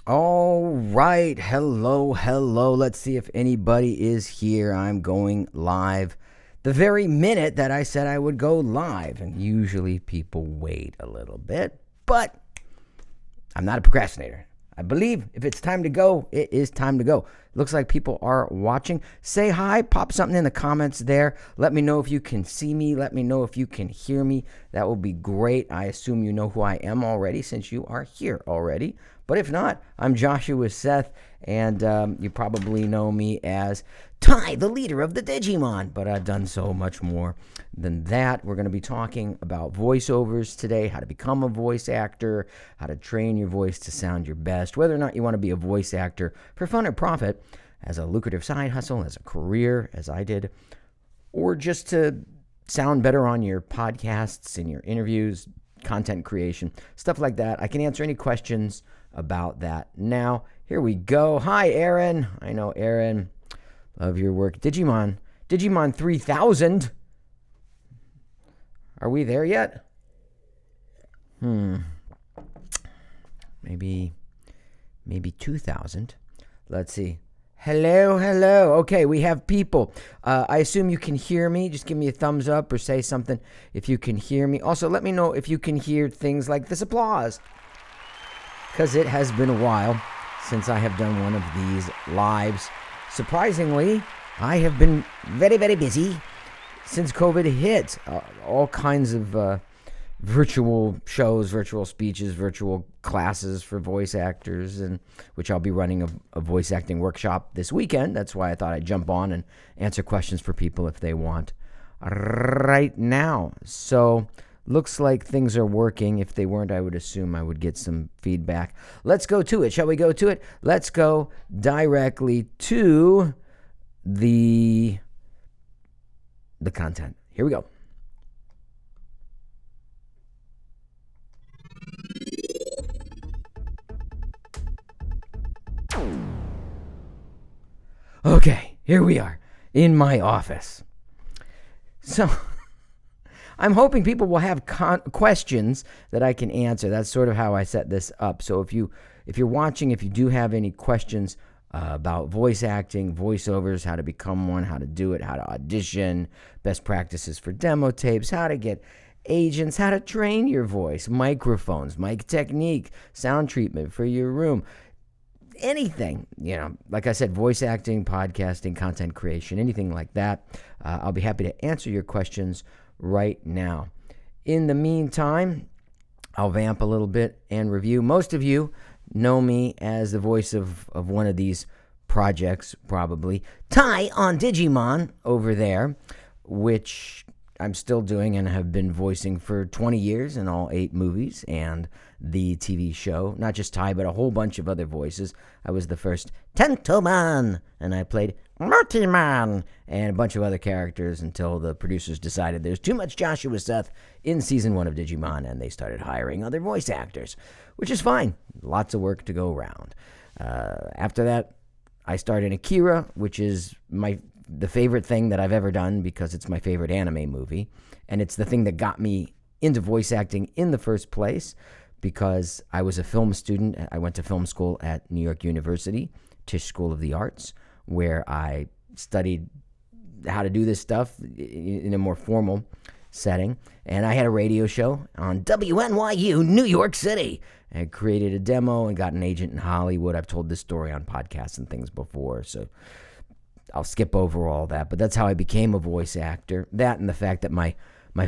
All right. Hello. Let's see if anybody is here. I'm going live the very minute that I said I would go live. And usually people wait a little bit, but I'm not a procrastinator. I believe if it's time to go, it is time to go. Looks like people are watching. Say hi, pop something in the comments there. Let me know if you can see me. Let me know if you can hear me. That will be great. I assume you know who I am already since you are here already. But if not, I'm Joshua Seth, and you probably know me as Ty, the leader of the Digimon. But I've done so much more than that. We're going to be talking about voiceovers today, how to become a voice actor, how to train your voice to sound your best, whether or not you want to be a voice actor for fun or profit, as a lucrative side hustle, as a career, as I did, or just to sound better on your podcasts and your interviews, content creation, stuff like that. I can answer any questions about that now. Here we go. Hi, Aaron. I know Aaron. Love your work. Digimon 3000. Are we there yet? Maybe 2000. Let's see. Hello. Okay, we have people. I assume you can hear me. Just give me a thumbs up or say something if you can hear me. Also, let me know if you can hear things like this applause, because it has been a while since I have done one of these lives. Surprisingly, I have been very, very busy since COVID hit. All kinds of virtual shows, virtual speeches, virtual classes for voice actors, and which I'll be running a voice acting workshop this weekend. That's why I thought I'd jump on and answer questions for people if they want right now. So looks like things are working. If they weren't, I would assume I would get some feedback. Let's go to it. Shall we go to it? Let's go directly to the content. Here we go. Okay, here we are in my office. So I'm hoping people will have questions that I can answer. That's sort of how I set this up. So if you're watching, if you do have any questions about voice acting, voiceovers, how to become one, how to do it, how to audition, best practices for demo tapes, how to get agents, how to train your voice, microphones, mic technique, sound treatment for your room, anything, like I said, voice acting, podcasting, content creation, anything like that, I'll be happy to answer your questions right now. In the meantime, I'll vamp a little bit and review. Most of you know me as the voice of one of these projects, probably. Ty on Digimon over there, which I'm still doing and have been voicing for 20 years in all 8 movies and the TV show. Not just Ty, but a whole bunch of other voices. I was the first Tentoman, and I played Mortyman, and a bunch of other characters until the producers decided there's too much Joshua Seth in season 1 of Digimon, and they started hiring other voice actors, which is fine. Lots of work to go around. After that, I starred in Akira, which is the favorite thing that I've ever done because it's my favorite anime movie, and it's the thing that got me into voice acting in the first place because I was a film student. I went to film school at New York University, Tisch School of the Arts, where I studied how to do this stuff in a more formal setting. And I had a radio show on WNYU, New York City. I created a demo and got an agent in Hollywood. I've told this story on podcasts and things before, so I'll skip over all that. But that's how I became a voice actor. That and the fact that my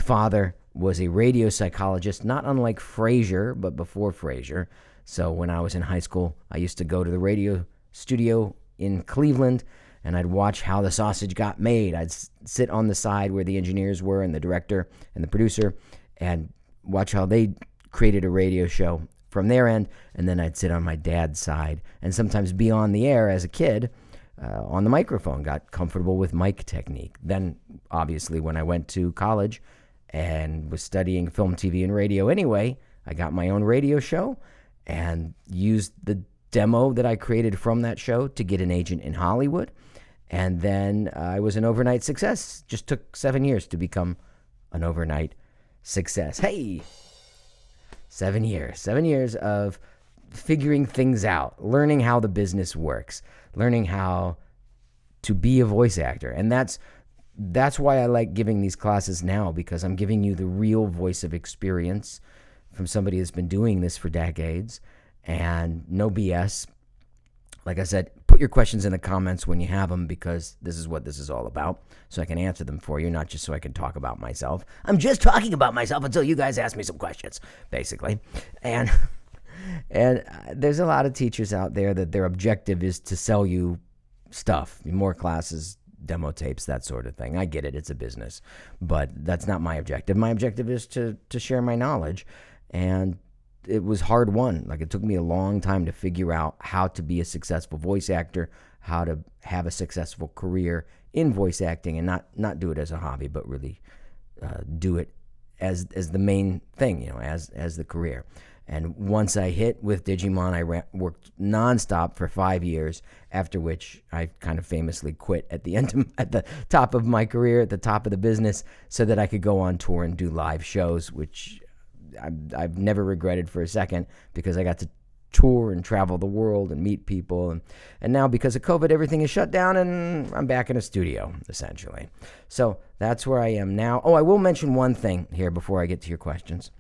father was a radio psychologist, not unlike Frasier, but before Frasier. So when I was in high school, I used to go to the radio studio in Cleveland, and I'd watch how the sausage got made. I'd sit on the side where the engineers were and the director and the producer and watch how they created a radio show from their end, and then I'd sit on my dad's side and sometimes be on the air as a kid on the microphone, got comfortable with mic technique. Then, obviously, when I went to college and was studying film, TV, and radio anyway, I got my own radio show and used the demo that I created from that show to get an agent in Hollywood. And then I was an overnight success. Just took 7 years to become an overnight success. Hey, 7 years. 7 years of figuring things out, learning how the business works, learning how to be a voice actor. And that's why I like giving these classes now, because I'm giving you the real voice of experience from somebody that's been doing this for decades, and no BS. Like I said, put your questions in the comments when you have them, because this is what this is all about, so I can answer them for you, not just so I can talk about myself. I'm just talking about myself until you guys ask me some questions, basically. And there's a lot of teachers out there that their objective is to sell you stuff, more classes, demo tapes, that sort of thing. I get it. It's a business, but that's not my objective. My objective is to share my knowledge, and it was hard won. Like, it took me a long time to figure out how to be a successful voice actor, how to have a successful career in voice acting, and not do it as a hobby, but really do it as the main thing, as the career. And once I hit with Digimon, I worked nonstop for 5 years, after which I kind of famously quit at the top of my career, at the top of the business, so that I could go on tour and do live shows, which I've never regretted for a second, because I got to tour and travel the world and meet people. And now, because of COVID, everything is shut down, and I'm back in a studio, essentially. So that's where I am now. Oh, I will mention one thing here before I get to your questions,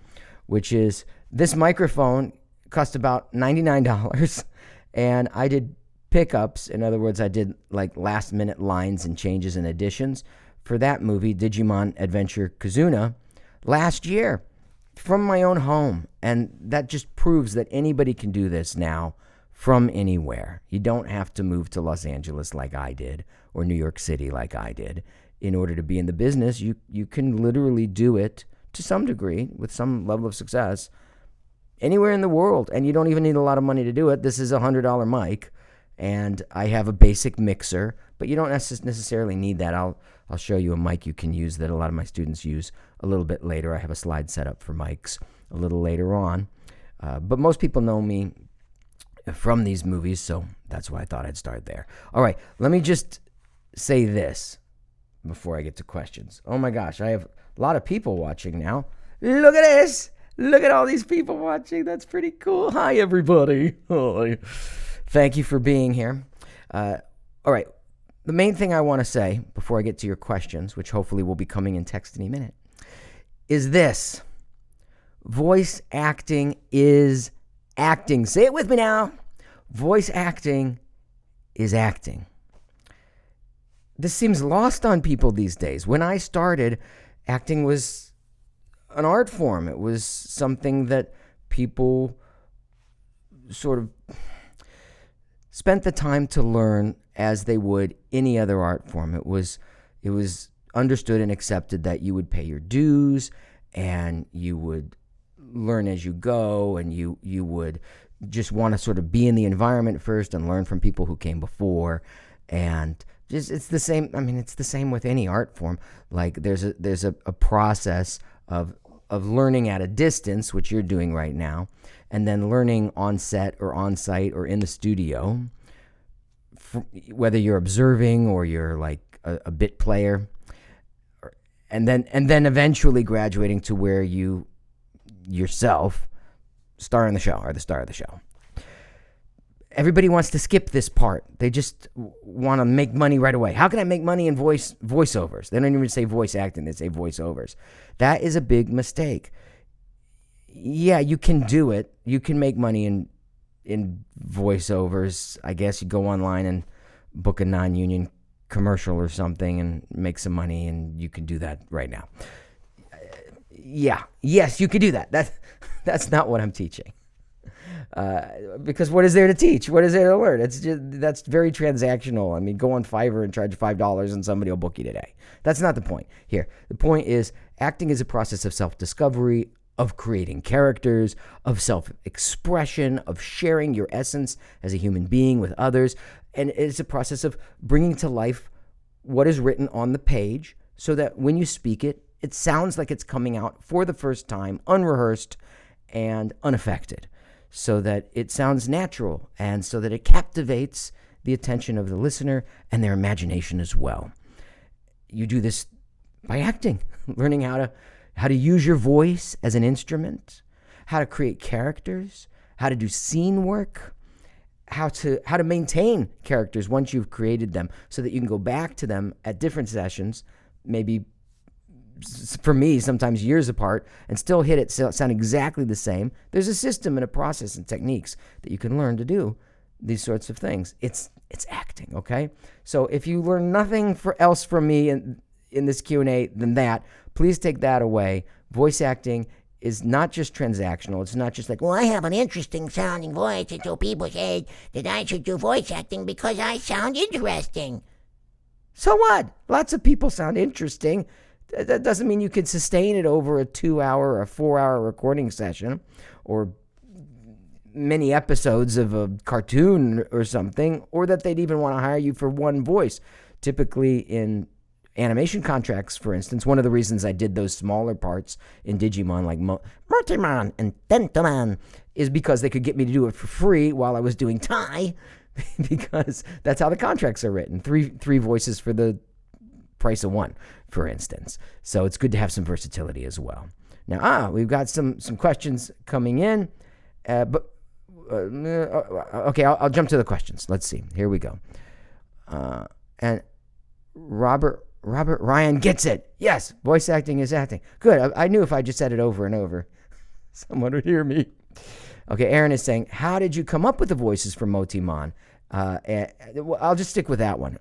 which is this microphone cost about $99, and I did pickups. In other words, I did like last-minute lines and changes and additions for that movie, Digimon Adventure Kazuna, last year from my own home. And that just proves that anybody can do this now from anywhere. You don't have to move to Los Angeles like I did, or New York City like I did, in order to be in the business. You can literally do it to some degree, with some level of success, anywhere in the world, and you don't even need a lot of money to do it. This is a $100 mic, and I have a basic mixer, but you don't necessarily need that. I'll show you a mic you can use that a lot of my students use a little bit later. I have a slide set up for mics a little later on, but most people know me from these movies, so that's why I thought I'd start there. All right, let me just say this before I get to questions. Oh my gosh, I have a lot of people watching now. Look at this. Look at all these people watching. That's pretty cool. Hi, everybody. Hi. Thank you for being here. All right. The main thing I want to say before I get to your questions, which hopefully will be coming in text any minute, is this. Voice acting is acting. Say it with me now. Voice acting is acting. This seems lost on people these days. When I started, acting was an art form. It was something that people sort of spent the time to learn as they would any other art form. It was understood and accepted that you would pay your dues, and you would learn as you go, and you would just want to sort of be in the environment first and learn from people who came before. And just, it's the same. I mean, it's the same with any art form. Like, there's a process of learning at a distance, which you're doing right now, and then learning on set or on site or in the studio, whether you're observing or you're like a bit player, and then eventually graduating to where you yourself star in the show, or the star of the show. Everybody wants to skip this part. They just want to make money right away. How can I make money in voiceovers? They don't even say voice acting. They say voiceovers. That is a big mistake. Yeah, you can do it. You can make money in voiceovers. I guess you go online and book a non-union commercial or something and make some money, and you can do that right now. Yes, you can do that. That's not what I'm teaching. Because what is there to teach? What is there to learn? That's very transactional. I mean, go on Fiverr and charge $5 and somebody will book you today. That's not the point here. The point is, acting is a process of self-discovery, of creating characters, of self-expression, of sharing your essence as a human being with others. And it's a process of bringing to life what is written on the page, so that when you speak it, it sounds like it's coming out for the first time, unrehearsed and unaffected. so that it sounds natural and so that it captivates the attention of the listener and their imagination as well. You do this by acting, learning how to use your voice as an instrument, how to create characters, how to do scene work, how to maintain characters once you've created them so that you can go back to them at different sessions, maybe for me, sometimes years apart, and still hit it sound exactly the same. There's a system and a process and techniques that you can learn to do these sorts of things. It's acting, okay? So if you learn nothing else from me in this Q&A than that, please take that away. Voice acting is not just transactional. It's not just like, well, I have an interesting sounding voice, and so people say that I should do voice acting because I sound interesting. So what? Lots of people sound interesting. That doesn't mean you can sustain it over a 2-hour or a 4-hour recording session or many episodes of a cartoon or something, or that they'd even want to hire you for one voice. Typically in animation contracts, for instance, one of the reasons I did those smaller parts in Digimon, like Multimon and Tentomon, is because they could get me to do it for free while I was doing Tai, because that's how the contracts are written. Three voices for the price of one, for instance. So it's good to have some versatility as well. Now, we've got some questions coming in, okay, I'll jump to the questions. Let's see. Here we go. And Robert Ryan gets it. Yes, voice acting is acting. Good. I knew if I just said it over and over, someone would hear me. Okay, Aaron is saying, how did you come up with the voices for Motimon? I'll just stick with that one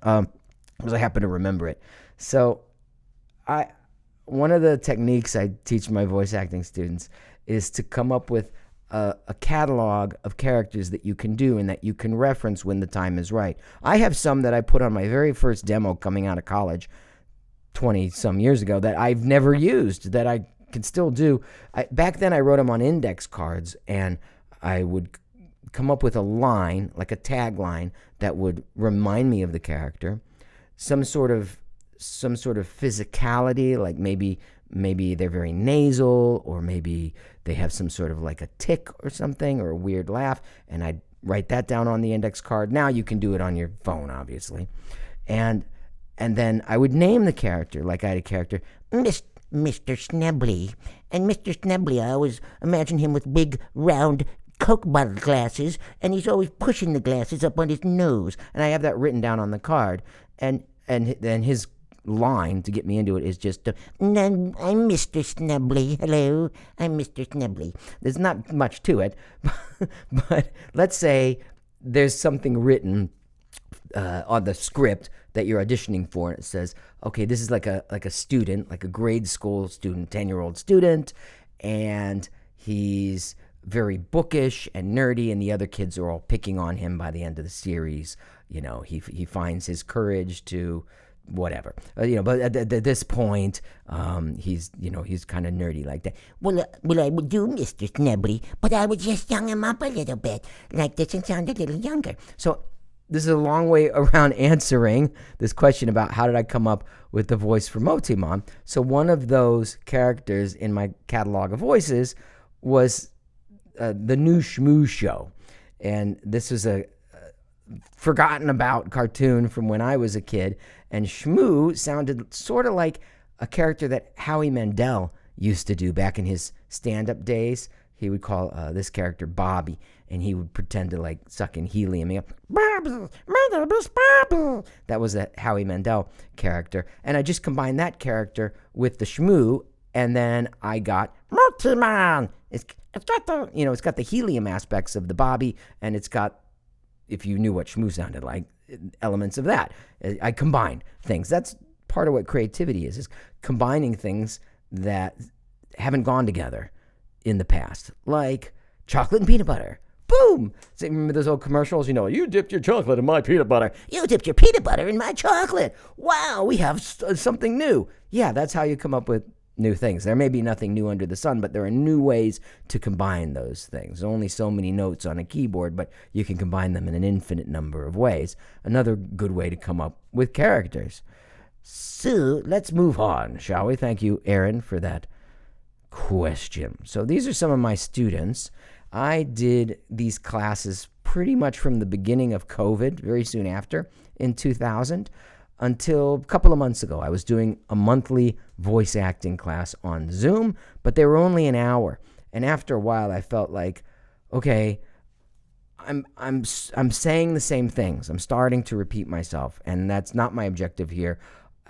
because I happen to remember it. So one of the techniques I teach my voice acting students is to come up with a catalog of characters that you can do and that you can reference when the time is right. I have some that I put on my very first demo coming out of college 20-some years ago that I've never used, that I can still do. Back then, I wrote them on index cards, and I would come up with a line, like a tagline, that would remind me of the character. Some sort of physicality, like maybe they're very nasal, or maybe they have some sort of like a tick or something, or a weird laugh, and I'd write that down on the index card. Now you can do it on your phone, obviously. And then I would name the character, like I had a character, Mr. Snebbly. And Mr. Snebbly, I always imagine him with big, round Coke bottle glasses, and he's always pushing the glasses up on his nose. And I have that written down on the card. And then his line to get me into it is just, I'm Mr. Snebbly. Hello, I'm Mr. Snebbly. There's not much to it, but let's say there's something written on the script that you're auditioning for, and it says, okay, this is like a student, like a grade school student, 10-year-old student, and he's very bookish and nerdy, and the other kids are all picking on him by the end of the series. You know, he finds his courage to whatever, but at this point, he's kind of nerdy like that. Well, I would do Mr. Snebbly, but I would just young him up a little bit, like this, and sound a little younger. So this is a long way around answering this question about how did I come up with the voice for Motimon. So one of those characters in my catalog of voices was the new Shmoo show. And this was a forgotten about cartoon from when I was a kid. And Shmoo sounded sort of like a character that Howie Mandel used to do back in his stand-up days. He would call this character Bobby, and he would pretend to like suck in helium. That was a Howie Mandel character. And I just combined that character with the Shmoo, and then I got Motimon. It's got the helium aspects of the Bobby, and it's got, if you knew what Shmoo sounded like, elements of that. I combined things. That's part of what creativity is combining things that haven't gone together in the past, like chocolate and peanut butter. Boom! So remember those old commercials? You dipped your chocolate in my peanut butter. You dipped your peanut butter in my chocolate. Wow, we have something new. Yeah, that's how you come up with new things. There may be nothing new under the sun, but there are new ways to combine those things. There's only so many notes on a keyboard, but you can combine them in an infinite number of ways. Another good way to come up with characters. So let's move on, shall we? Thank you, Aaron, for that question. So these are some of my students. I did these classes pretty much from the beginning of COVID, very soon after, in 2000, until a couple of months ago. I was doing a monthly voice acting class on Zoom, but they were only an hour. And after a while, I felt like, okay, I'm saying the same things. I'm starting to repeat myself, and that's not my objective here.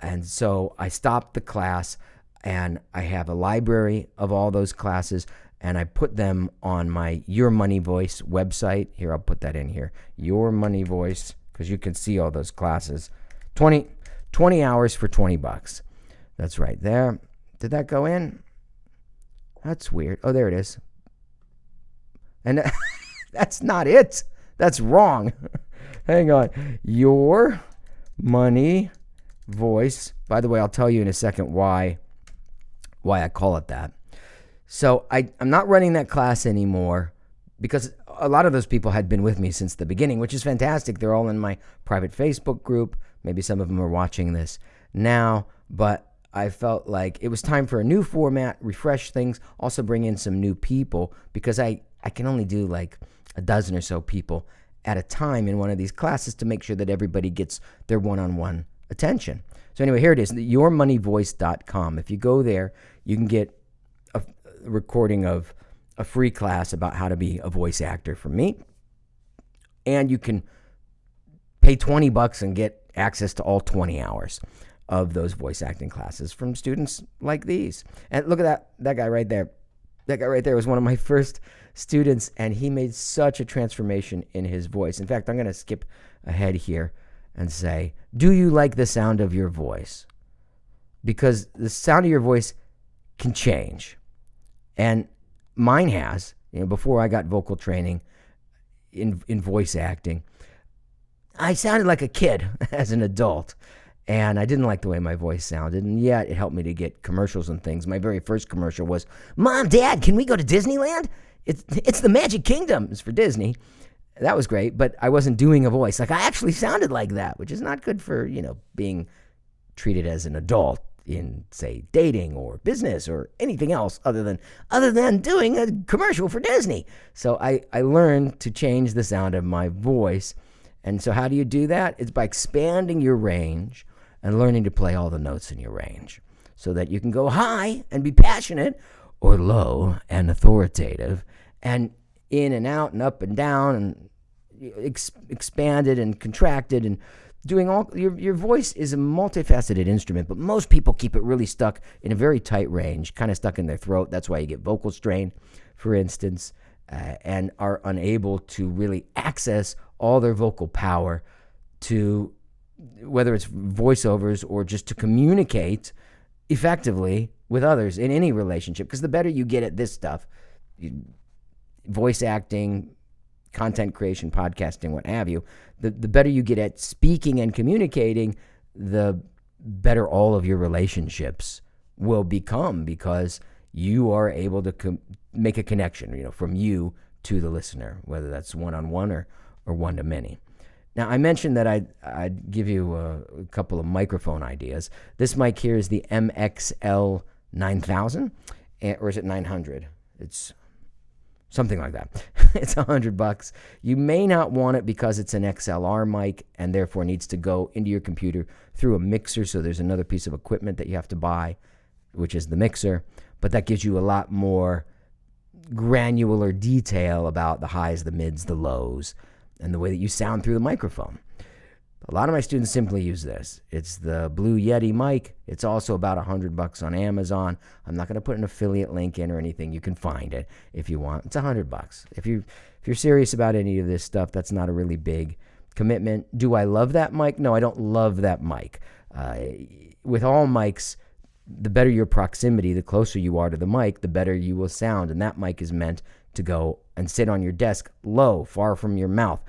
And so I stopped the class, and I have a library of all those classes, and I put them on my Your Money Voice website. Here, I'll put that in here. Your Money Voice, because you can see all those classes. 20 hours for $20. That's right there. Did that go in? That's weird. Oh, there it is. And that's not it. That's wrong. Hang on. Your Money Voice. By the way, I'll tell you in a second why I call it that. So I'm not running that class anymore because a lot of those people had been with me since the beginning, which is fantastic. They're all in my private Facebook group. Maybe some of them are watching this now, but I felt like it was time for a new format, refresh things, also bring in some new people, because I can only do like a dozen or so people at a time in one of these classes to make sure that everybody gets their one-on-one attention. So anyway, here it is, yourmoneyvoice.com. If you go there, you can get a recording of a free class about how to be a voice actor from me. And you can pay $20 and get access to all 20 hours of those voice acting classes from students like these. And look at that guy right there. That guy right there was one of my first students, and he made such a transformation in his voice. In fact, I'm going to skip ahead here and say, do you like the sound of your voice? Because the sound of your voice can change. And mine has, before I got vocal training in voice acting, I sounded like a kid as an adult, and I didn't like the way my voice sounded, and yet it helped me to get commercials and things. My very first commercial was, Mom, Dad, can we go to Disneyland? It's the Magic Kingdom. It's for Disney. That was great, but I wasn't doing a voice. Like, I actually sounded like that, which is not good for, being treated as an adult in, say, dating or business or anything else other than doing a commercial for Disney. So I learned to change the sound of my voice. And so how do you do that? It's by expanding your range and learning to play all the notes in your range so that you can go high and be passionate, or low and authoritative, and in and out and up and down and expanded and contracted, and doing all your voice is a multifaceted instrument, but most people keep it really stuck in a very tight range, kind of stuck in their throat. That's why you get vocal strain, for instance, and are unable to really access all their vocal power to, whether it's voiceovers or just to communicate effectively with others in any relationship. Because the better you get at this stuff, voice acting, content creation, podcasting, what have you, the better you get at speaking and communicating, the better all of your relationships will become, because you are able to make a connection, from you to the listener, whether that's one-on-one or one-to-many. Now, I mentioned that I'd give you a couple of microphone ideas. This mic here is the MXL 9000, or is it 900? It's something like that. It's $100. You may not want it because it's an XLR mic and therefore needs to go into your computer through a mixer. So there's another piece of equipment that you have to buy, which is the mixer. But that gives you a lot more granular detail about the highs, the mids, the lows, and the way that you sound through the microphone. A lot of my students simply use this. It's the Blue Yeti mic. It's also about $100 on Amazon. I'm not going to put an affiliate link in or anything. You can find it if you want. It's $100. If you're serious about any of this stuff, that's not a really big commitment. Do I love that mic? No, I don't love that mic. With all mics, the better your proximity, the closer you are to the mic, the better you will sound. And that mic is meant to go and sit on your desk low, far from your mouth.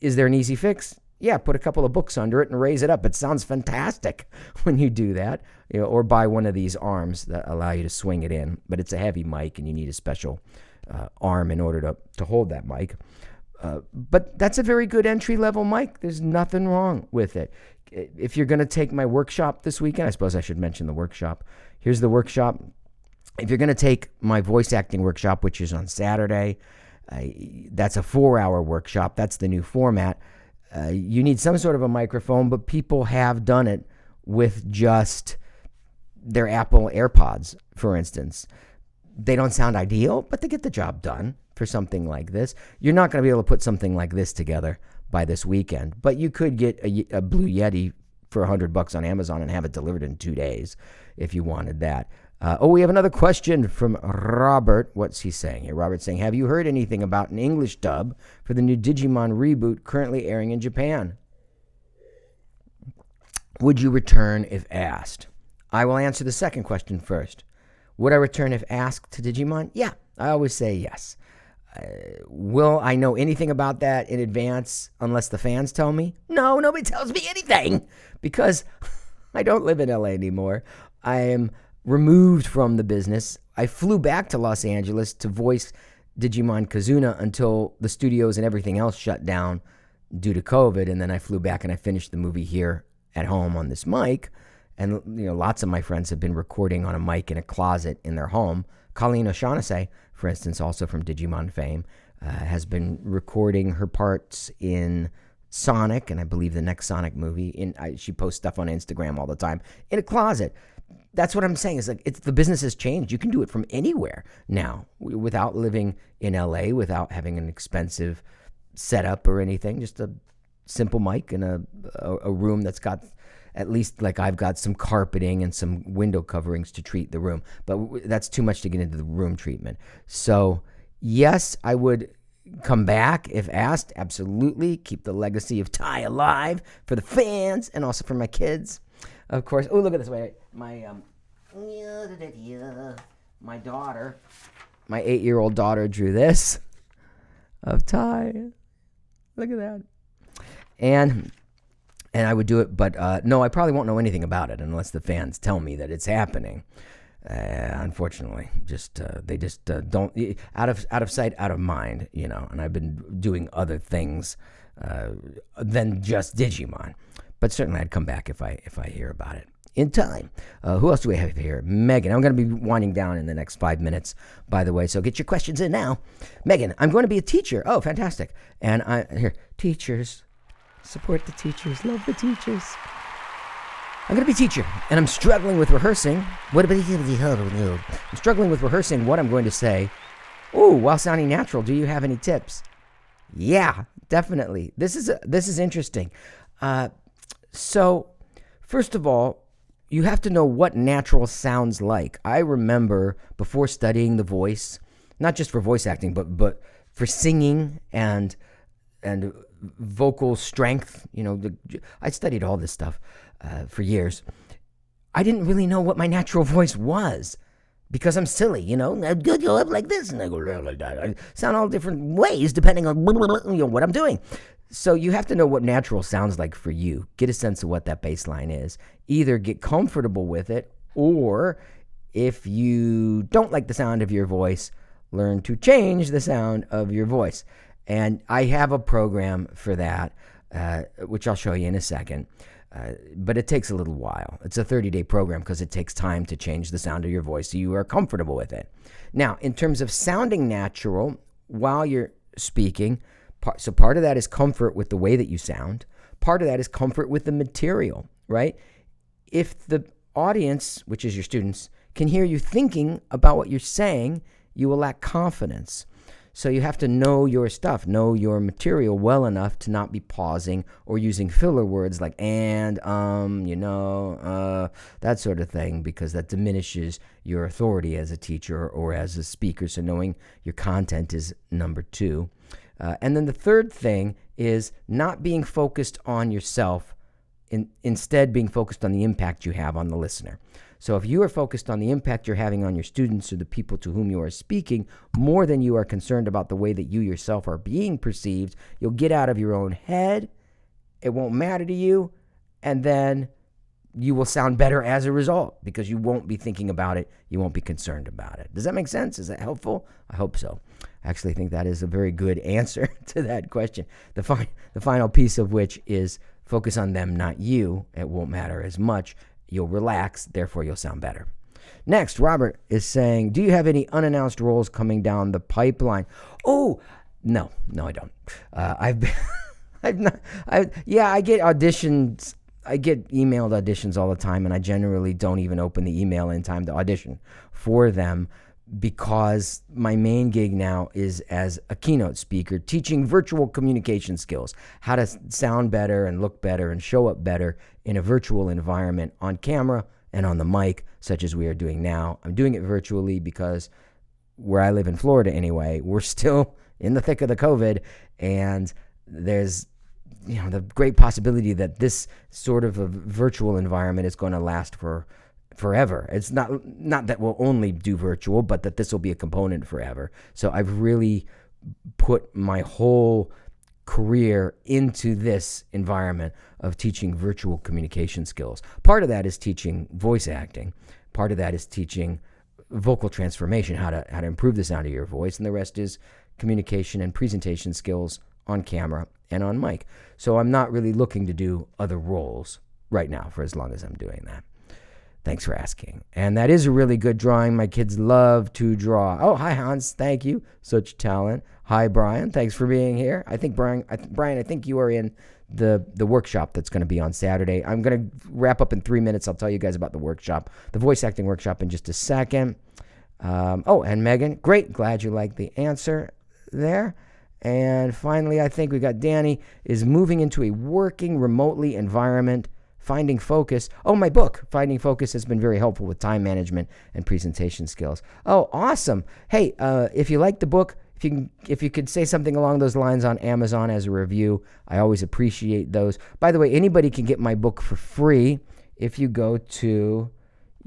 Is there an easy fix? Yeah, put a couple of books under it and raise it up. It sounds fantastic when you do that. Or buy one of these arms that allow you to swing it in. But it's a heavy mic, and you need a special arm in order to hold that mic. But that's a very good entry-level mic. There's nothing wrong with it. If you're going to take my workshop this weekend, I suppose I should mention the workshop. Here's the workshop. If you're going to take my voice acting workshop, which is on Saturday, That's a 4-hour workshop. That's the new format. You need some sort of a microphone, but people have done it with just their Apple AirPods, for instance. They don't sound ideal, but they get the job done for something like this. You're not going to be able to put something like this together by this weekend, but you could get a Blue Yeti for $100 on Amazon and have it delivered in 2 days if you wanted that. We have another question from Robert. What's he saying here? Robert's saying, have you heard anything about an English dub for the new Digimon reboot currently airing in Japan? Would you return if asked? I will answer the second question first. Would I return if asked to Digimon? Yeah, I always say yes. Will I know anything about that in advance unless the fans tell me? No, nobody tells me anything because I don't live in LA anymore. I am removed from the business. I flew back to Los Angeles to voice Digimon Kazuna until the studios and everything else shut down due to COVID, and then I flew back and I finished the movie here at home on this mic. And lots of my friends have been recording on a mic in a closet in their home. Colleen O'Shaughnessy, for instance, also from Digimon fame, has been recording her parts in Sonic, and I believe the next Sonic movie. She posts stuff on Instagram all the time in a closet. That's what I'm saying. It's the business has changed. You can do it from anywhere now without living in LA, without having an expensive setup or anything. Just a simple mic and a room that's got, at least like I've got, some carpeting and some window coverings to treat the room. But that's too much to get into the room treatment. So yes, I would come back if asked. Absolutely. Keep the legacy of Ty alive for the fans and also for my kids. Of course. Oh, look at this. Wait, my daughter, my 8-year-old daughter drew this of Ty. Look at that. And I would do it, but no, I probably won't know anything about it unless the fans tell me that it's happening. Unfortunately, they just don't, out of sight, out of mind, And I've been doing other things than just Digimon. But certainly I'd come back if I hear about it in time. Who else do we have here? Megan. I'm going to be winding down in the next 5 minutes, by the way, so get your questions in now. Megan, I'm going to be a teacher. Oh, fantastic. And teachers, support the teachers, love the teachers. I'm going to be a teacher, and I'm struggling with rehearsing. I'm struggling with rehearsing what I'm going to say. Ooh, while sounding natural, do you have any tips? Yeah, definitely. This is interesting. So, first of all, you have to know what natural sounds like. I remember before studying the voice, not just for voice acting, but for singing and vocal strength. I studied all this stuff for years. I didn't really know what my natural voice was because I'm silly. I go up like this and I go like that. I sound all different ways depending on what I'm doing. So you have to know what natural sounds like for you. Get a sense of what that bass line is. Either get comfortable with it, or if you don't like the sound of your voice, learn to change the sound of your voice. And I have a program for that, which I'll show you in a second. But it takes a little while. It's a 30-day program because it takes time to change the sound of your voice so you are comfortable with it. Now, in terms of sounding natural while you're speaking, so part of that is comfort with the way that you sound. Part of that is comfort with the material, right? If the audience, which is your students, can hear you thinking about what you're saying, you will lack confidence. So you have to know your stuff, know your material well enough to not be pausing or using filler words like and, that sort of thing, because that diminishes your authority as a teacher or as a speaker. So knowing your content is number 2. And then the third thing is not being focused on yourself, instead being focused on the impact you have on the listener. So if you are focused on the impact you're having on your students or the people to whom you are speaking more than you are concerned about the way that you yourself are being perceived, you'll get out of your own head, it won't matter to you, and then you will sound better as a result because you won't be thinking about it, you won't be concerned about it. Does that make sense? Is that helpful? I hope so. I actually think that is a very good answer to that question. The final piece of which is focus on them, not you. It won't matter as much. You'll relax, therefore you'll sound better. Next, Robert is saying, do you have any unannounced roles coming down the pipeline? Oh, no, I don't. I get auditions. I get emailed auditions all the time, and I generally don't even open the email in time to audition for them, because my main gig now is as a keynote speaker, teaching virtual communication skills, how to sound better and look better and show up better in a virtual environment on camera and on the mic, such as we are doing now. I'm doing it virtually because where I live in Florida anyway, we're still in the thick of the COVID, and there's the great possibility that this sort of a virtual environment is going to last for forever. It's not that we'll only do virtual, but that this will be a component forever. So I've really put my whole career into this environment of teaching virtual communication skills. Part of that is teaching voice acting. Part of that is teaching vocal transformation, how to improve the sound of your voice, and the rest is communication and presentation skills on camera and on mic. So I'm not really looking to do other roles right now for as long as I'm doing that. Thanks for asking. And that is a really good drawing. My kids love to draw. Oh, hi, Hans. Thank you. Such talent. Hi, Brian. Thanks for being here. I think, Brian, I think you are in the workshop that's going to be on Saturday. I'm going to wrap up in 3 minutes. I'll tell you guys about the workshop, the voice acting workshop, in just a second. And Megan, great. Glad you liked the answer there. And finally, I think we got Danny is moving into a working remotely environment, finding focus. Oh, my book, Finding Focus, has been very helpful with time management and presentation skills. Oh, awesome. Hey, if you like the book, if you could say something along those lines on Amazon as a review, I always appreciate those. By the way, anybody can get my book for free if you go to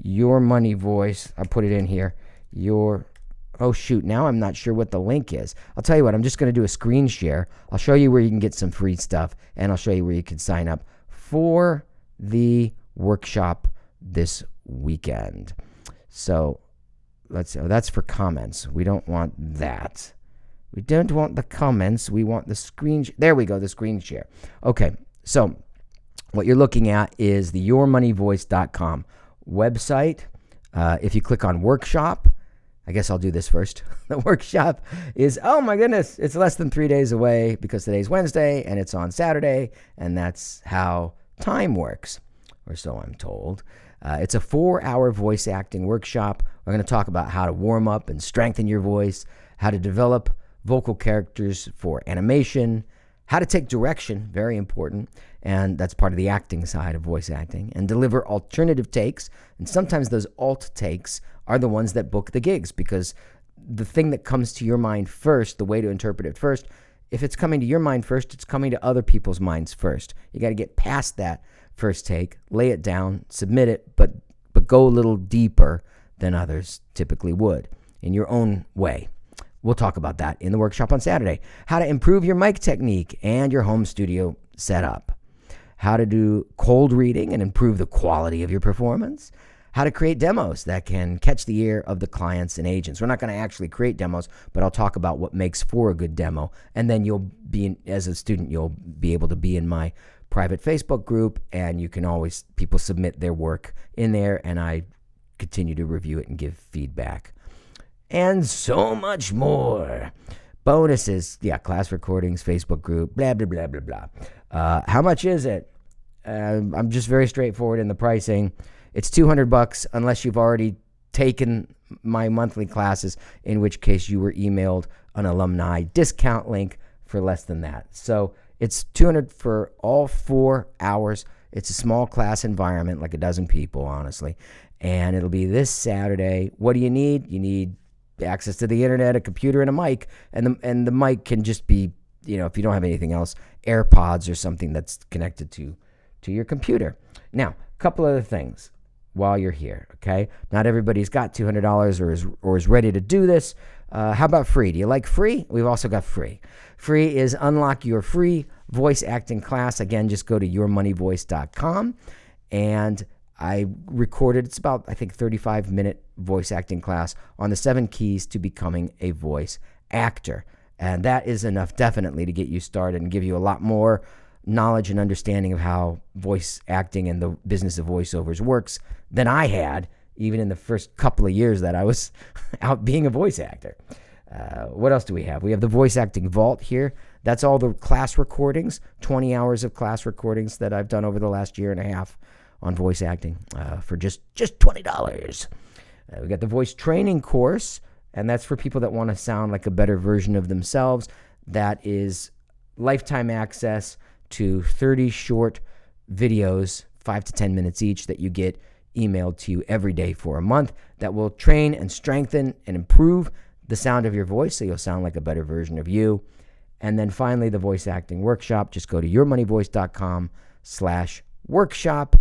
Your Money Voice. I'll put it in here. Oh, shoot. Now I'm not sure what the link is. I'll tell you what. I'm just going to do a screen share. I'll show you where you can get some free stuff, and I'll show you where you can sign up for the workshop this weekend. So let's see. Oh, that's for comments. We don't want that. We don't want the comments. We want the screen. There we go. The screen share. Okay. So what you're looking at is the yourmoneyvoice.com website. If you click on workshop, I guess I'll do this first. The workshop is, oh my goodness, it's less than 3 days away because today's Wednesday and it's on Saturday, and that's how time works, or so I'm told. It's a 4-hour voice acting workshop. We're going to talk about how to warm up and strengthen your voice, how to develop vocal characters for animation, how to take direction, very important, and that's part of the acting side of voice acting, and deliver alternative takes. And sometimes those alt takes are the ones that book the gigs, because the thing that comes to your mind first, the way to interpret it first, if it's coming to your mind first, it's coming to other people's minds first. You got to get past that first take, lay it down, submit it, but go a little deeper than others typically would in your own way. We'll talk about that in the workshop on Saturday. How to improve your mic technique and your home studio setup. How to do cold reading and improve the quality of your performance. How to create demos that can catch the ear of the clients and agents. We're not going to actually create demos, but I'll talk about what makes for a good demo. And then you'll be, as a student, you'll be able to be in my private Facebook group, and you can always, people submit their work in there, and I continue to review it and give feedback. And so much more. Bonuses, class recordings, Facebook group, blah, blah, blah, blah, blah. How much is it? I'm just very straightforward in the pricing. It's $200 unless you've already taken my monthly classes, in which case you were emailed an alumni discount link for less than that. So it's $200 for all 4 hours. It's a small class environment, like a dozen people, honestly. And it'll be this Saturday. What do you need? You need access to the internet, a computer, and a mic. And the mic can just be, if you don't have anything else, AirPods or something that's connected to your computer. Now, a couple other things while you're here, okay? Not everybody's got $200 or is ready to do this. How about free? Do you like free? We've also got free. Free is unlock your free voice acting class. Again, just go to yourmoneyvoice.com, and I recorded, it's about, I think, 35-minute voice acting class on the 7 keys to becoming a voice actor. And that is enough, definitely, to get you started and give you a lot more knowledge and understanding of how voice acting and the business of voiceovers works than I had even in the first couple of years that I was out being a voice actor. What else do we have? We have the Voice Acting Vault here. That's all the class recordings, 20 hours of class recordings that I've done over the last year and a half on voice acting for just $20. We got the voice training course, and that's for people that want to sound like a better version of themselves. That is lifetime access to 30 short videos, 5 to 10 minutes each, that you get emailed to you every day for a month that will train and strengthen and improve the sound of your voice so you'll sound like a better version of you. And then finally, the voice acting workshop. Just go to yourmoneyvoice.com/workshop,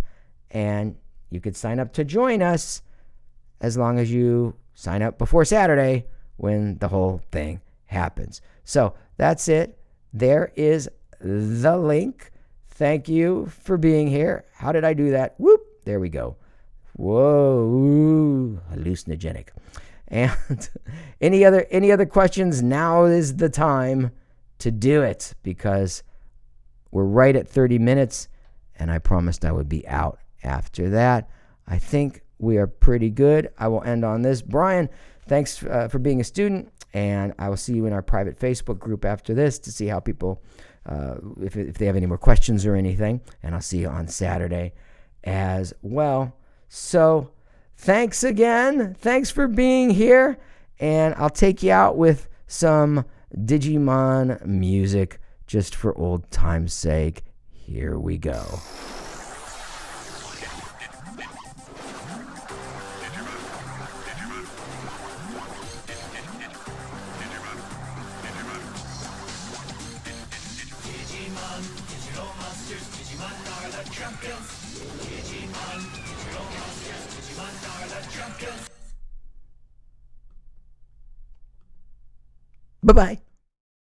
and you could sign up to join us as long as you sign up before Saturday when the whole thing happens. So that's it. There is the link. Thank you for being here. How did I do that? Whoop. There we go. Whoa. Ooh, hallucinogenic. And any other questions? Now is the time to do it, because we're right at 30 minutes, and I promised I would be out after that. I think we are pretty good. I will end on this. Brian, thanks for being a student, and I will see you in our private Facebook group after this to see how people, if they have any more questions or anything, and I'll see you on Saturday as well. So thanks again. Thanks for being here, and I'll take you out with some Digimon music just for old time's sake. Here we go. Bye-bye.